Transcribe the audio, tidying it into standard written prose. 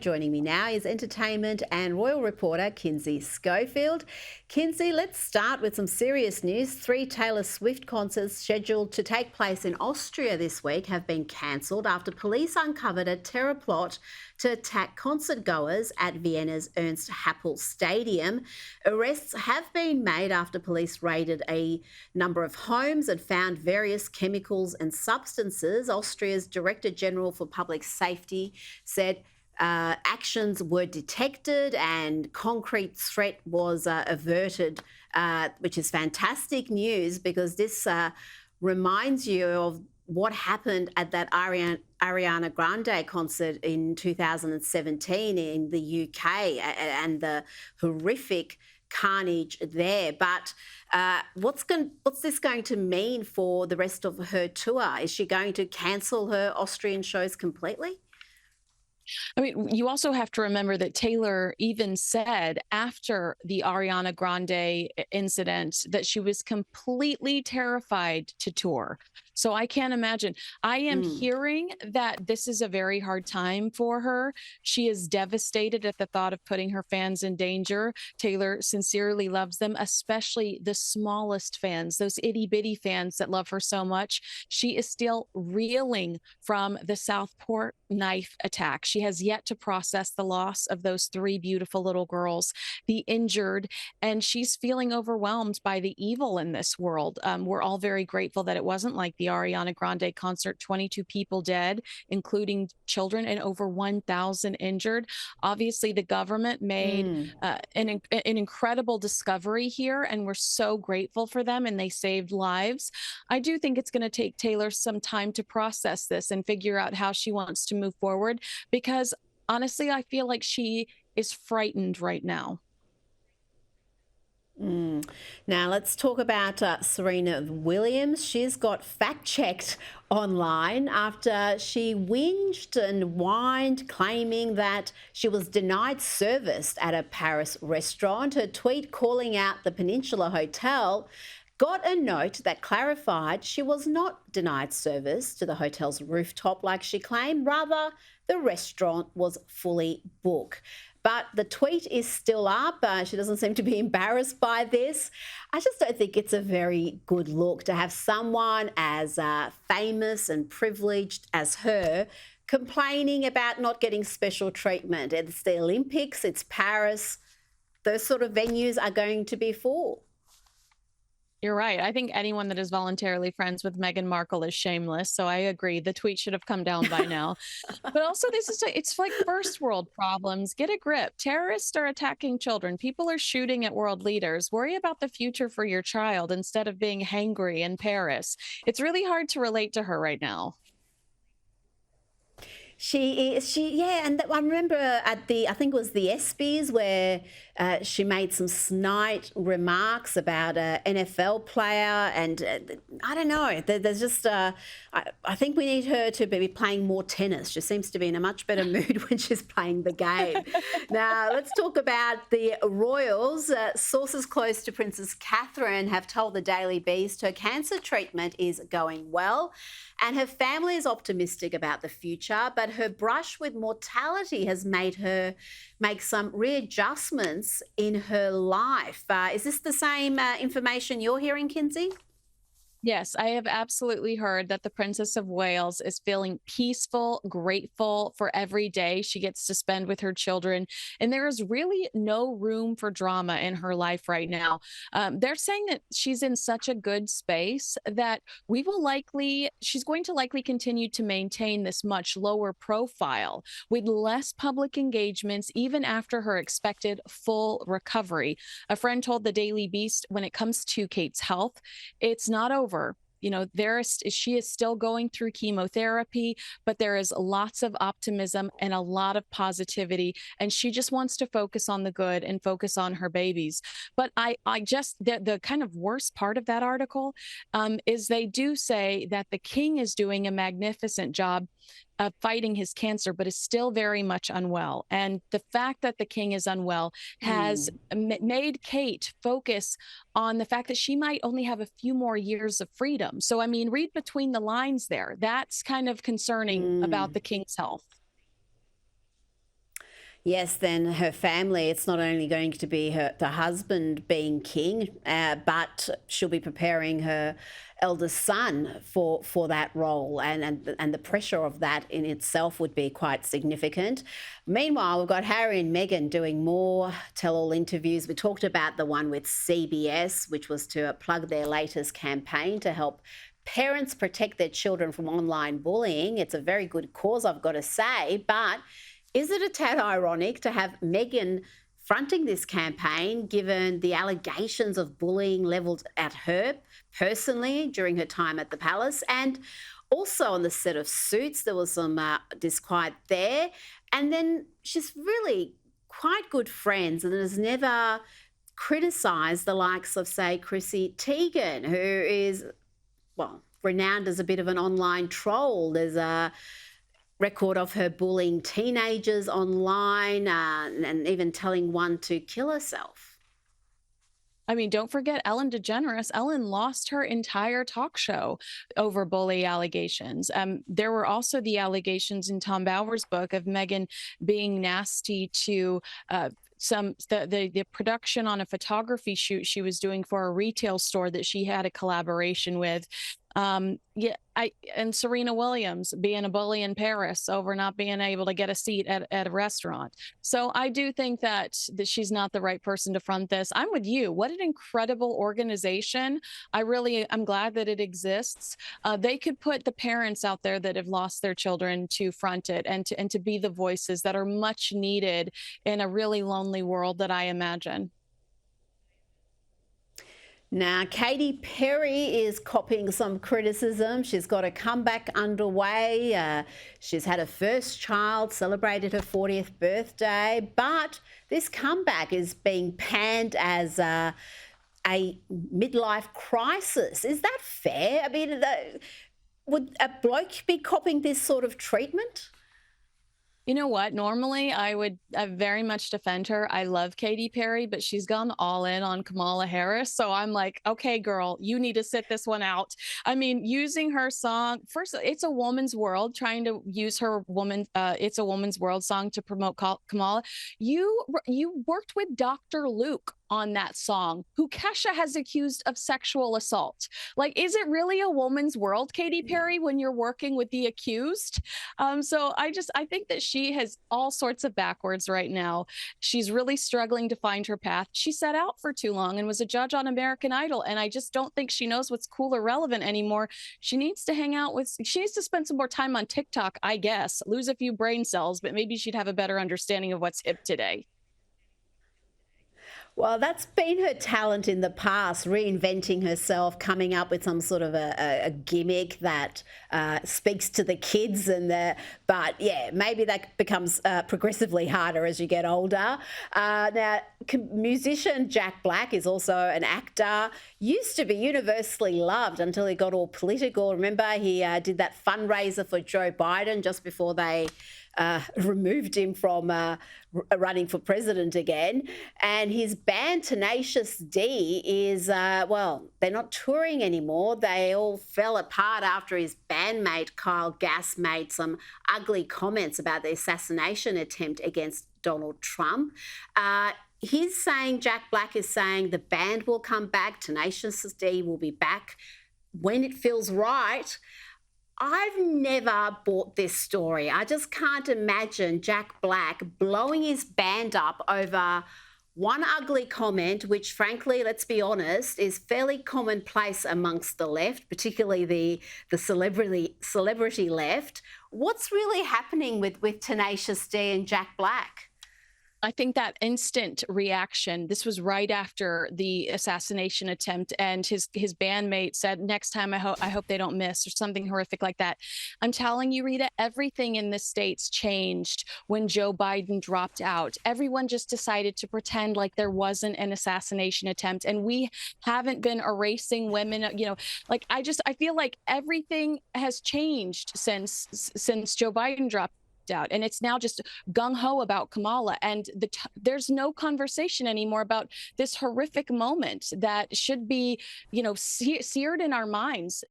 Joining me now is entertainment and royal reporter Kinsey Schofield. Kinsey, let's start with some serious news. 3 Taylor Swift concerts scheduled to take place in Austria this week have been cancelled after police uncovered a terror plot to attack concert goers at Vienna's Ernst Happel Stadium. Arrests have been made after police raided a number of homes and found various chemicals and substances. Austria's Director General for Public Safety said actions were detected and concrete threat was averted, which is fantastic news because this reminds you of what happened at that Ariana Grande concert in 2017 in the UK and the horrific carnage there. But what's this going to mean for the rest of her tour? Is she going to cancel her Austrian shows completely? I mean, you also have to remember that Taylor even said after the Ariana Grande incident that she was completely terrified to tour. So I can't imagine. I am hearing that this is a very hard time for her. She is devastated at the thought of putting her fans in danger. Taylor sincerely loves them, especially the smallest fans, those itty bitty fans that love her so much. She is still reeling from the Southport knife attack. She has yet to process the loss of those 3 beautiful little girls, the injured, and she's feeling overwhelmed by the evil in this world. We're all very grateful that it wasn't like the Ariana Grande concert, 22 people dead, including children, and over 1,000 injured. Obviously, the government made an incredible discovery here, and we're so grateful for them, and they saved lives. I do think it's going to take Taylor some time to process this and figure out how she wants to move forward, because honestly, I feel like she is frightened right now. Now let's talk about Serena Williams. She's got fact-checked online after she whinged and whined, claiming that she was denied service at a Paris restaurant. Her tweet calling out the Peninsula Hotel got a note that clarified she was not denied service to the hotel's rooftop like she claimed. Rather, the restaurant was fully booked. But the tweet is still up. She doesn't seem to be embarrassed by this. I just don't think it's a very good look to have someone as famous and privileged as her complaining about not getting special treatment. It's the Olympics, it's Paris. Those sort of venues are going to be full. You're right. I think anyone that is voluntarily friends with Meghan Markle is shameless. So I agree. The tweet should have come down by now. But also, it's like first world problems. Get a grip. Terrorists are attacking children. People are shooting at world leaders. Worry about the future for your child instead of being hangry in Paris. It's really hard to relate to her right now. Yeah, and I remember at I think it was the ESPYs where she made some snide remarks about an NFL player, and I don't know. There's just I think we need her to be playing more tennis. She seems to be in a much better mood when she's playing the game. Now let's talk about the royals. Sources close to Princess Catherine have told the Daily Beast her cancer treatment is going well, and her family is optimistic about the future, but her brush with mortality has made her make some readjustments in her life. Is this the same information you're hearing, Kinsey? Yes, I have absolutely heard that the Princess of Wales is feeling peaceful, grateful for every day she gets to spend with her children. And there is really no room for drama in her life right now. They're saying that she's in such a good space that she's going to likely continue to maintain this much lower profile with less public engagements, even after her expected full recovery. A friend told the Daily Beast when it comes to Kate's health, it's not over. She is still going through chemotherapy, but there is lots of optimism and a lot of positivity, and she just wants to focus on the good and focus on her babies. But the kind of worst part of that article is they do say that the king is doing a magnificent job fighting his cancer, but is still very much unwell. And the fact that the king is unwell has made Kate focus on the fact that she might only have a few more years of freedom. So, I mean, read between the lines there. That's kind of concerning about the king's health. Yes, then her family, it's not only going to be the husband being king, but she'll be preparing her eldest son for that role, and the pressure of that in itself would be quite significant. Meanwhile, we've got Harry and Meghan doing more tell-all interviews. We talked about the one with CBS, which was to plug their latest campaign to help parents protect their children from online bullying. It's a very good cause, I've got to say, but is it a tad ironic to have Meghan fronting this campaign given the allegations of bullying levelled at her personally during her time at the palace? And also on the set of Suits, there was some disquiet there. And then she's really quite good friends and has never criticised the likes of, say, Chrissy Teigen, who is, well, renowned as a bit of an online troll. There's a record of her bullying teenagers online and even telling one to kill herself. I mean, don't forget Ellen DeGeneres. Ellen lost her entire talk show over bully allegations. There were also the allegations in Tom Bower's book of Meghan being nasty to the production on a photography shoot she was doing for a retail store that she had a collaboration with. And Serena Williams being a bully in Paris over not being able to get a seat at a restaurant. So I do think that she's not the right person to front this. I'm with you. What an incredible organization. I'm glad that it exists. They could put the parents out there that have lost their children to front it and to be the voices that are much needed in a really lonely world that I imagine. Now, Katy Perry is copying some criticism. She's got a comeback underway. She's had her first child, celebrated her 40th birthday, but this comeback is being panned as a midlife crisis. Is that fair? I mean, would a bloke be copying this sort of treatment? You know what? Normally, I would very much defend her. I love Katy Perry, but she's gone all in on Kamala Harris. So I'm like, okay, girl, you need to sit this one out. I mean, using her song, first, It's a Woman's World, trying to use her It's a Woman's World song to promote Kamala. You worked with Dr. Luke on that song, who Kesha has accused of sexual assault. Like, is it really a woman's world, Katy Perry, when you're working with the accused? So I think that she has all sorts of backwards right now. She's really struggling to find her path. She sat out for too long and was a judge on American Idol. And I just don't think she knows what's cool or relevant anymore. She needs to spend some more time on TikTok, I guess, lose a few brain cells, but maybe she'd have a better understanding of what's hip today. Well, that's been her talent in the past, reinventing herself, coming up with some sort of a gimmick that speaks to the kids. But yeah, maybe that becomes progressively harder as you get older. Now, musician Jack Black is also an actor. Used to be universally loved until he got all political. Remember, he did that fundraiser for Joe Biden just before they removed him from running for president again. And his band Tenacious D is, well, they're not touring anymore. They all fell apart after his bandmate Kyle Gass made some ugly comments about the assassination attempt against Donald Trump. Jack Black is saying the band will come back, Tenacious D will be back when it feels right. I've never bought this story. I just can't imagine Jack Black blowing his band up over one ugly comment, which frankly, let's be honest, is fairly commonplace amongst the left, particularly the celebrity left. What's really happening with Tenacious D and Jack Black? I think that instant reaction, this was right after the assassination attempt, and his bandmate said, next time I hope they don't miss, or something horrific like that. I'm telling you, Rita, everything in the States changed when Joe Biden dropped out. Everyone just decided to pretend like there wasn't an assassination attempt, and we haven't been erasing women. Like I feel like everything has changed since Joe Biden dropped out, and it's now just gung-ho about Kamala, and there's no conversation anymore about this horrific moment that should be seared in our minds.